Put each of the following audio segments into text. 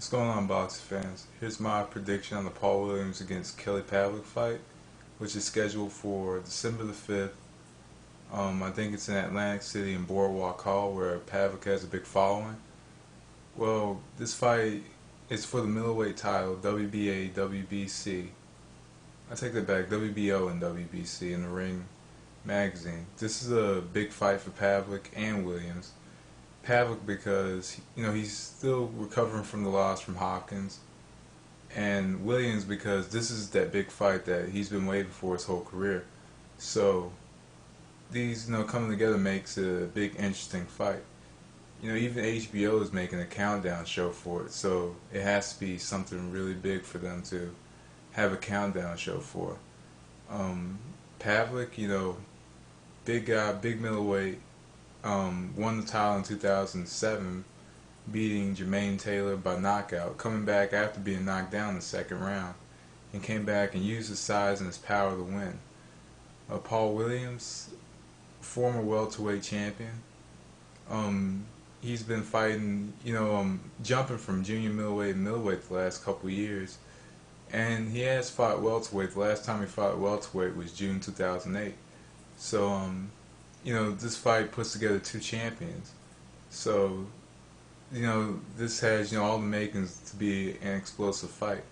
What's going on, boxing fans? Here's my prediction on the Paul Williams against Kelly Pavlik fight, which is scheduled for December the 5th. I think it's in Atlantic City in Boardwalk Hall, where Pavlik has a big following. Well, this fight is for the middleweight title, WBA, WBC. I take that back, WBO and WBC in the Ring magazine. This is a big fight for Pavlik and Williams. Pavlik because he's still recovering from the loss from Hopkins, and Williams because this is that big fight that he's been waiting for his whole career. So these coming together makes it a big interesting fight. Even HBO is making a countdown show for it, so it has to be something really big for them to have a countdown show for. Pavlik, big guy, big middleweight. Won the title in 2007, beating Jermaine Taylor by knockout, coming back after being knocked down in the second round, and came back and used his size and his power to win. Paul Williams, former welterweight champion, he's been fighting, jumping from junior middleweight to middleweight the last couple of years, and he has fought welterweight. The last time he fought welterweight was June 2008. So, this fight puts together two champions. So, this has, all the makings to be an explosive fight.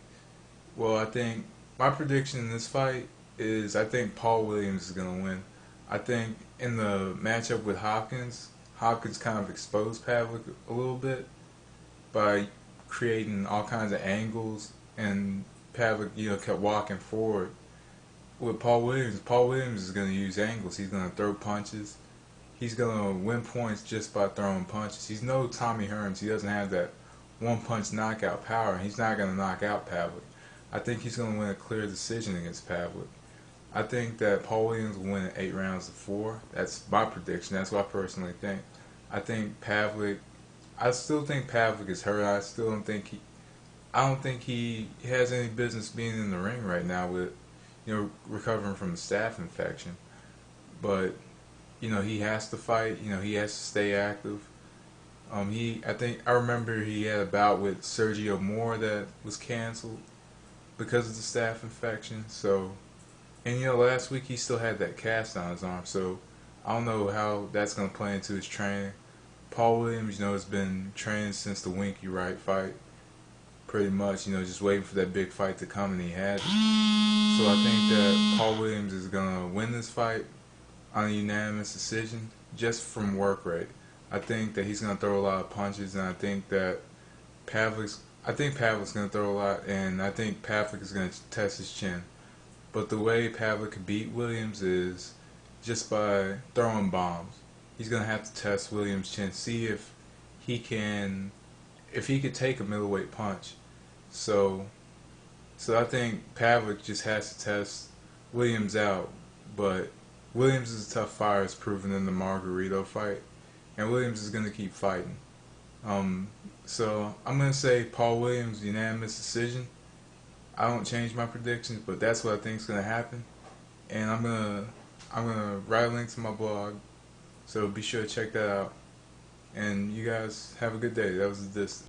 Well, I think my prediction in this fight is I think Paul Williams is going to win. I think in the matchup with Hopkins kind of exposed Pavlik a little bit by creating all kinds of angles, and Pavlik, kept walking forward. With Paul Williams is going to use angles. He's going to throw punches. He's going to win points just by throwing punches. He's no Tommy Hearns. He doesn't have that one-punch knockout power, and he's not going to knock out Pavlik. I think he's going to win a clear decision against Pavlik. I think that Paul Williams will win in 8 rounds to 4. That's my prediction. That's what I personally think. I still think Pavlik is hurt. I don't think he has any business being in the ring right now with recovering from a staph infection. But, he has to fight, he has to stay active. I remember he had a bout with Sergio Moore that was canceled because of the staph infection. So, and last week he still had that cast on his arm, so I don't know how that's going to play into his training. Paul Williams, has been training since the Winky Wright fight. Pretty much, just waiting for that big fight to come, and he had it. So I think that Paul Williams is going to win this fight on a unanimous decision just from work rate. I think that he's going to throw a lot of punches, and I think Pavlik's going to throw a lot, and I think Pavlik is going to test his chin. But the way Pavlik could beat Williams is just by throwing bombs. He's going to have to test Williams' chin, see if he could take a middleweight punch. So I think Pavlik just has to test Williams out, but Williams is a tough fighter, as proven in the Margarito fight, and Williams is going to keep fighting. So I'm going to say Paul Williams, unanimous decision. I don't change my predictions, but that's what I think is going to happen, and I'm gonna write a link to my blog, so be sure to check that out. And you guys have a good day. That was this.